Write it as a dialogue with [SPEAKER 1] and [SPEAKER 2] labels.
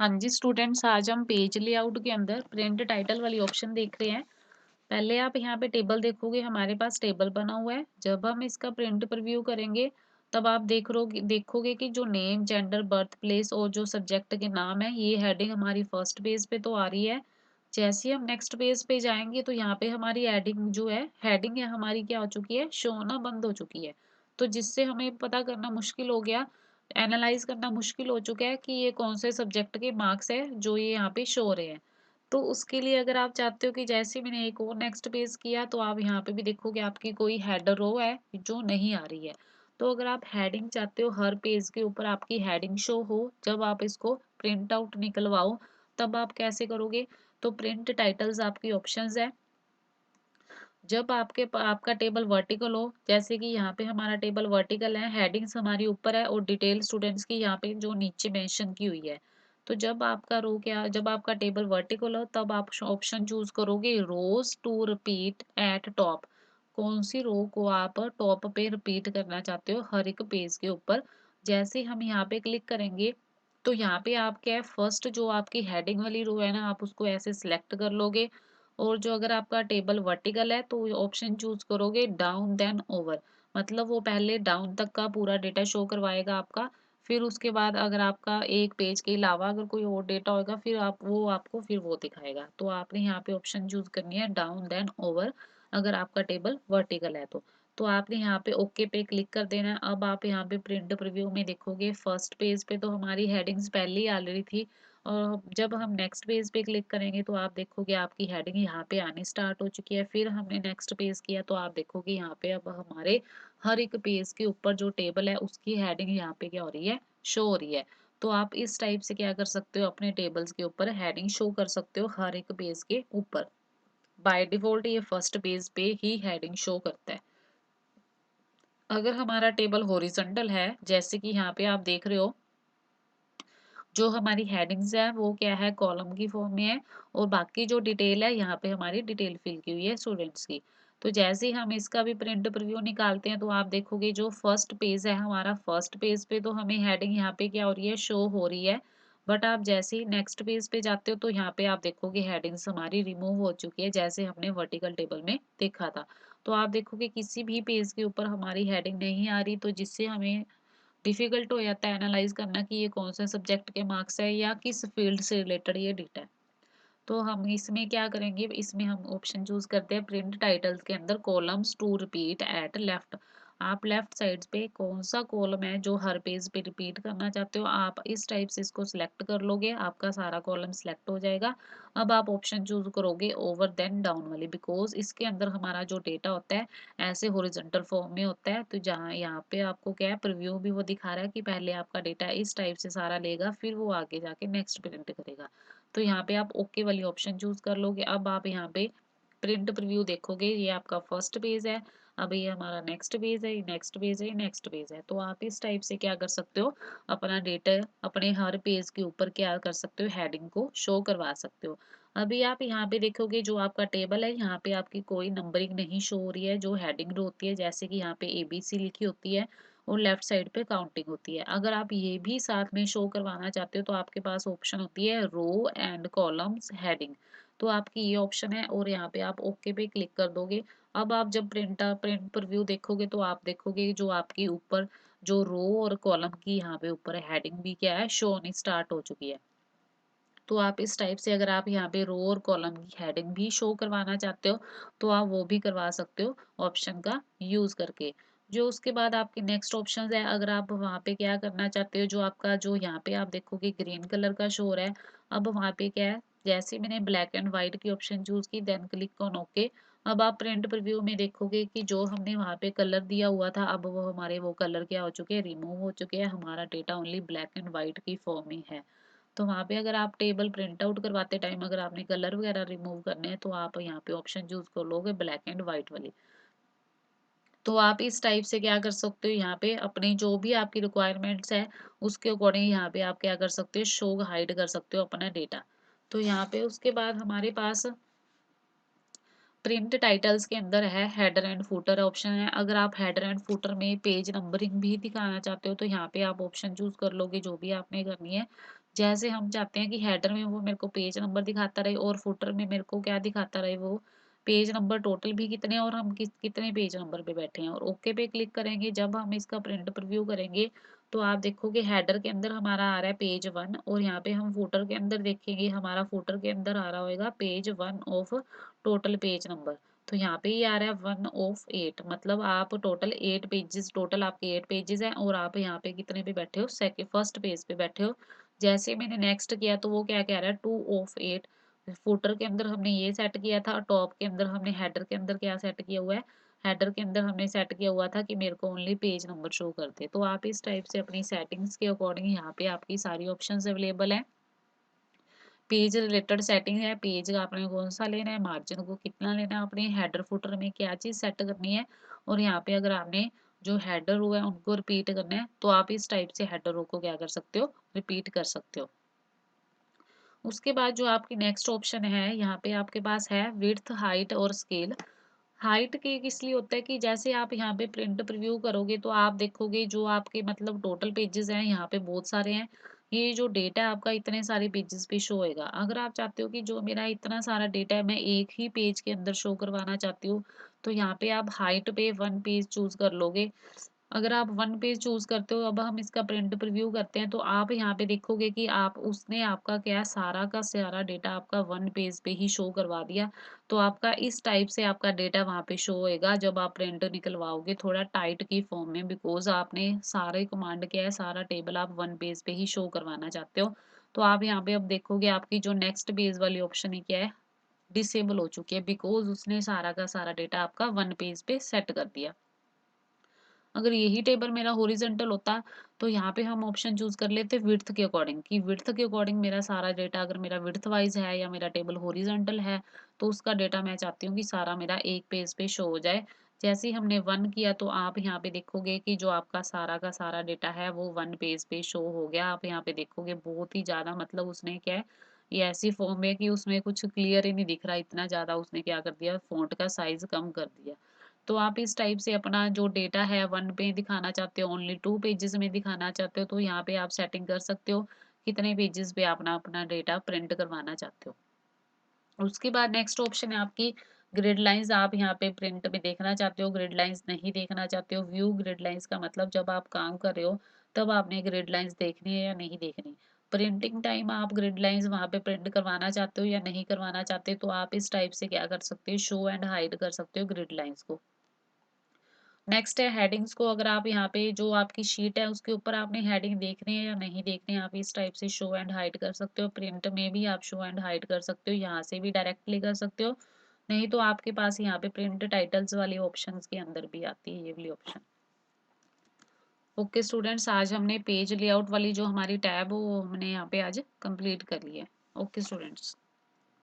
[SPEAKER 1] हाँ जी स्टूडेंट्स, आज हम पेज लेआउट के अंदर प्रिंट टाइटल वाली ऑप्शन देख रहे हैं। पहले आप यहाँ पे टेबल देखोगे, हमारे पास टेबल बना हुआ है। जब हम इसका प्रिंट प्रीव्यू करेंगे तब आप देखोगे कि जो नेम, जेंडर, बर्थ प्लेस और जो सब्जेक्ट के नाम है, ये हेडिंग हमारी फर्स्ट पेज पे तो आ रही है। जैसे ही हम नेक्स्ट पेज पे जाएंगे तो यहाँ पे हमारी हेडिंग जो है, हेडिंग है हमारी क्या हो चुकी है, शो होना बंद हो चुकी है। तो जिससे हमें पता करना मुश्किल हो गया, एनालाइज करना मुश्किल हो चुका है कि ये कौन से सब्जेक्ट के मार्क्स है जो ये यहाँ पे शो हो रहे हैं। तो उसके लिए अगर आप चाहते हो कि जैसे ही मैंने एक और नेक्स्ट पेज किया तो आप यहाँ पे भी देखोगे आपकी कोई हेडर रो है जो नहीं आ रही है। तो अगर आप हेडिंग चाहते हो हर पेज के ऊपर आपकी हेडिंग शो हो, जब आप इसको प्रिंट आउट निकलवाओ तब आप कैसे करोगे। तो प्रिंट टाइटल्स आपकी ऑप्शंस है। जब आपका टेबल वर्टिकल हो, जैसे कि यहाँ पे हमारा टेबल वर्टिकल है, हेडिंग्स हमारी ऊपर है और डिटेल स्टूडेंट्स की यहाँ पे जो नीचे मेंशन की हुई है। तो जब आपका टेबल वर्टिकल हो तब आप ऑप्शन चूज करोगे रोज टू रिपीट एट टॉप। कौन सी रो को आप टॉप पे रिपीट करना चाहते हो हर एक पेज के ऊपर। जैसे हम यहाँ पे क्लिक करेंगे तो यहाँ पे आप क्या है, फर्स्ट जो आपकी हेडिंग वाली रो है ना, आप उसको ऐसे सिलेक्ट कर लोगे। और जो अगर आपका टेबल वर्टिकल है तो ऑप्शन चूज करोगे डाउन देन ओवर। मतलब वो पहले डाउन तक का पूरा डेटा शो करवाएगा आपका। फिर उसके बाद अगर आपका एक पेज के अलावा अगर कोई और डेटा होगा फिर आपको फिर वो दिखाएगा। तो आपने यहाँ पे ऑप्शन चूज करनी है डाउन देन ओवर, अगर आपका टेबल वर्टिकल है तो आपने यहाँ पे ओके पे क्लिक कर देना है। अब आप यहाँ पे प्रिंट प्रीव्यू में देखोगे फर्स्ट पेज पे तो हमारी हेडिंग्स पहले ही ऑलरेडी थी। और जब हम नेक्स्ट पेज पे क्लिक करेंगे तो आप देखोगे आपकी हेडिंग यहाँ पे आनी स्टार्ट हो चुकी है। फिर हमने नेक्स्ट पेज किया तो आप देखोगे यहाँ पे अब हमारे हर एक पेज के ऊपर जो टेबल है उसकी हेडिंग यहाँ पे क्या हो रही है, शो हो रही है। तो आप इस टाइप से क्या कर सकते हो, अपने टेबल्स के ऊपर हेडिंग शो कर सकते हो हर एक पेज के ऊपर। बाय डिफॉल्ट ये फर्स्ट पेज पे ही हेडिंग शो करता है। अगर हमारा टेबल हॉरिजॉन्टल है, जैसे कि यहाँ पे आप देख रहे हो, जो हमारी हेडिंग्स है वो क्या है, कॉलम की फॉर्म में है। और बाकी जो डिटेल है यहाँ पे हमारी डिटेल फिल की हुई है स्टूडेंट्स की। तो जैसे ही हम इसका भी प्रिंट प्रीव्यू निकालते हैं तो आप देखोगे जो फर्स्ट पेज है हमारा, फर्स्ट पेज पे तो हमें हेडिंग यहाँ पे क्या हो रही है, शो हो रही है। बट आप जैसे ही नेक्स्ट पेज पे जाते हो तो यहाँ पे आप देखोगे हेडिंग्स हमारी रिमूव हो चुकी है, जैसे हमने वर्टिकल टेबल में देखा था। तो आप देखोगे किसी भी पेज के ऊपर हमारी हेडिंग नहीं आ रही, तो जिससे हमें डिफिकल्ट हो जाता है एनालाइज करना कि ये कौन से सब्जेक्ट के मार्क्स है या किस फील्ड से रिलेटेड ये डेटा है। तो हम इसमें क्या करेंगे, इसमें हम ऑप्शन चूज करते हैं प्रिंट टाइटल्स के अंदर columns to repeat at left. आप लेफ्ट साइड पे कौन सा कॉलम है जो हर पेज पे रिपीट करना चाहते हो, आप इस टाइप से इसको सिलेक्ट कर लोगे, आपका सारा कॉलम सिलेक्ट हो जाएगा। अब आप ऑप्शन चूज करोगे ओवर देन डाउन वाली, बिकॉज इसके अंदर हमारा जो डेटा होता है ऐसे हॉरिजॉन्टल फॉर्म में होता है। तो जहाँ यहाँ पे आपको क्या है, प्रीव्यू भी वो दिखा रहा है कि पहले आपका डेटा इस टाइप से सारा लेगा फिर वो आगे जाके नेक्स्ट प्रिंट करेगा। तो यहाँ पे आप ओके वाली ऑप्शन चूज कर लोगे। अब आप यहाँ पे प्रिंट प्रीव्यू देखोगे, ये आपका फर्स्ट पेज है। अब ये हमारा नेक्स्ट पेज है, ये नेक्स्ट पेज है, ये नेक्स्ट पेज है। तो आप इस टाइप से क्या कर सकते हो, अपना डेटा अपने हर पेज के ऊपर क्या कर सकते हो, हेडिंग को शो करवा सकते हो। अभी आप यहाँ पे देखोगे जो आपका टेबल है यहाँ पे आपकी कोई नंबरिंग नहीं शो हो रही है, जो हेडिंग होती है जैसे कि यहाँ पे ABC लिखी होती है और लेफ्ट साइड पे काउंटिंग होती है। अगर आप ये भी साथ में शो करवाना चाहते हो तो आपके पास ऑप्शन होती है रो एंड कॉलम्स हेडिंग। तो आपकी ये ऑप्शन है और यहाँ पे आप ओके पे क्लिक कर दोगे। अब आप जब प्रिंट प्रीव्यू देखोगे तो आप देखोगे जो आपकी ऊपर जो रो और कॉलम की यहाँ पे ऊपर हेडिंग भी क्या है, शो होनी स्टार्ट हो चुकी है। तो आप इस टाइप से अगर आप यहाँ पे रो और कॉलम की हेडिंग भी शो करवाना चाहते हो तो आप वो भी करवा सकते हो ऑप्शन का यूज करके। जो उसके बाद आपके नेक्स्ट ऑप्शन है, अगर आप वहाँ पे क्या करना चाहते हो, जो आपका जो यहाँ पे आप देखोगे ग्रीन कलर का शो हो रहा है। अब वहाँ पे क्या है, जैसे मैंने ब्लैक एंड व्हाइट की ऑप्शन चूज की देन क्लिक ऑन ओके। अब आप प्रिंट प्रीव्यू में देखोगे कि जो हमने वहाँ पे कलर दिया हुआ था अब वो हमारे वो कलर क्या हो चुके हैं, रिमूव हो चुके हैं, हमारा data only black and white की फॉर्म में है। तो वहाँ पे अगर आप टेबल प्रिंट आउट करवाते टाइम अगर आपने कलर वगैरह रिमूव करने हैं तो आप यहाँ पे ऑप्शन चूज कर लोगे ब्लैक एंड व्हाइट वाली। तो आप इस टाइप से क्या कर सकते हो, यहाँ पे अपनी जो भी आपकी रिक्वायरमेंट्स है उसके अकॉर्डिंग यहाँ पे आप क्या कर सकते हो, शो हाइड कर सकते हो अपना डेटा। तो यहाँ पे उसके बाद हमारे पास प्रिंट टाइटल्स के अंदर है हेडर एंड फुटर ऑप्शन है। अगर आप हेडर एंड फुटर में पेज नंबरिंग भी दिखाना चाहते हो तो यहाँ पे आप ऑप्शन चूज कर लोगे जो भी आपने करनी है। जैसे हम चाहते हैं कि हेडर में वो मेरे को पेज नंबर दिखाता रहे और फुटर में मेरे को क्या दिखाता रहे, वो पेज नंबर टोटल भी कितने हैं और हम कितने पेज नंबर पे बैठे हैं। और ओके पे क्लिक करेंगे। जब हम इसका प्रिंट प्रीव्यू करेंगे तो आप देखोगे हेडर के अंदर हमारा आ रहा है पेज 1, और यहाँ पे हम फुटर के अंदर देखेंगे हमारा फुटर के अंदर आ रहा होगा page 1 of total page number. तो यहाँ पे ये आ रहा है 1 ऑफ 8, मतलब आप टोटल 8 पेजेस, टोटल आपके 8 पेजेस हैं और आप यहाँ पे कितने पे बैठे हो, सेकंड फर्स्ट पेज पे बैठे हो। जैसे मैंने नेक्स्ट किया तो वो क्या कह रहा है 2 ऑफ 8। फुटर के अंदर हमने ये सेट किया था, टॉप के अंदर हमने हेडर के अंदर क्या सेट किया हुआ है, हेडर के अंदर हमने सेट किया हुआ था कि मेरे को ओनली पेज नंबर शो करते। तो आप इस टाइप से अपनी सेटिंग्स के अकॉर्डिंग यहाँ पे आपकी सारी ऑप्शंस अवेलेबल हैं। पेज रिलेटेड सेटिंग है, पेज का आपने कौन सा लेना है, मार्जिन को कितना लेना है, अपने हेडर फुटर में क्या चीज़ सेट करनी है। और यहाँ पे अगर आपने जो हेडर रो है उनको रिपीट करना है तो आप इस टाइप से हेडर रो को क्या कर सकते हो, रिपीट कर सकते हो। उसके बाद जो आपकी नेक्स्ट ऑप्शन है, यहाँ पे आपके पास है विड्थ, हाइट और स्केल। हाइट के किस लिए होता है कि जैसे आप यहाँ पे प्रिंट प्रीव्यू करोगे तो आप देखोगे जो आपके मतलब टोटल पेजेस हैं यहाँ पे बहुत सारे हैं। ये जो डेटा है आपका इतने सारे पेजेस पे शो होएगा। अगर आप चाहते हो कि जो मेरा इतना सारा डेटा है मैं एक ही पेज के अंदर शो करवाना चाहती हूँ, तो यहाँ पे आप हाइट पे 1 पेज चूज कर लोगे। अगर आप 1 पेज चूज़ करते हो, अब हम इसका प्रिंट प्रीव्यू करते हैं, तो आप यहाँ पे देखोगे कि आप उसने आपका क्या है, सारा का सारा डेटा आपका 1 पेज पे ही शो करवा दिया। तो आपका इस टाइप से आपका डेटा वहाँ पे शो होएगा जब आप प्रिंट निकलवाओगे थोड़ा टाइट की फॉर्म में, बिकॉज़ आपने सारे कमांड क्या है, सारा टेबल आप 1 पेज पे ही शो करवाना चाहते हो। तो आप यहाँ पे अब देखोगे आपकी जो नेक्स्ट पेज वाली ऑप्शन है क्या है, डिसेबल हो चुकी है, बिकॉज़ उसने सारा का सारा डेटा आपका 1 पेज पे सेट कर दिया। अगर यही टेबल मेरा हॉरिजॉन्टल होता तो यहाँ पे हम ऑप्शन चूज कर लेते विड्थ के अकॉर्डिंग, कि विड्थ के अकॉर्डिंग मेरा सारा डेटा अगर मेरा विड्थ वाइज है या मेरा टेबल हॉरिजॉन्टल है तो उसका डेटा मैं चाहती हूँ कि सारा मेरा एक पेज पे शो हो जाए। जैसे ही हमने 1 किया तो आप यहाँ पे देखोगे कि जो आपका सारा का सारा डेटा है वो 1 पेज पे शो हो गया। आप यहाँ पे देखोगे बहुत ही ज़्यादा, मतलब उसने क्या है, ये ऐसी फॉर्म है कि उसमें कुछ क्लियर ही नहीं दिख रहा, इतना ज़्यादा उसने क्या कर दिया, फ़ॉन्ट का साइज़ कम कर दिया। तो आप इस टाइप से अपना जो डेटा है 1 पे दिखाना चाहते हो, ओनली 2 पेजेज़ में दिखाना चाहते हो, तो यहाँ पे आप सेटिंग कर सकते हो, कितने पेजेज़ पे अपना अपना डेटा प्रिंट करवाना चाहते हो। उसके बाद नेक्स्ट ऑप्शन है आपकी ग्रिड लाइंस। आप यहाँ पे प्रिंट में देखना चाहते हो, ग्रिड लाइंस नहीं देखना चाहते हो। व्यू ग्रिड लाइंस का मतलब जब आप काम कर रहे हो तब आपने ग्रिड लाइंस देखनी है या नहीं देखनी। प्रिंटिंग टाइम आप ग्रिड लाइंस वहाँ पे प्रिंट करवाना चाहते हो या नहीं करवाना चाहते, तो आप इस टाइप से क्या कर सकते हो, शो एंड हाइड कर सकते हो ग्रिड लाइंस को। नेक्स्ट है हेडिंग्स को, अगर आप यहाँ पे जो आपकी शीट है उसके ऊपर आपने हेडिंग देखनी है या नहीं देखनी है, आप इस टाइप से शो एंड हाइड कर सकते हो। प्रिंट में भी आप शो एंड हाइड कर सकते हो, यहाँ से भी डायरेक्टली कर सकते हो, नहीं तो आपके पास यहाँ पे प्रिंट टाइटल्स वाली ऑप्शंस के अंदर भी आती है ये वाली ऑप्शन। ओके स्टूडेंट्स, आज हमने पेज लेआउट वाली जो हमारी टैब वो हमने यहाँ पे आज कंप्लीट कर ली है। Okay students.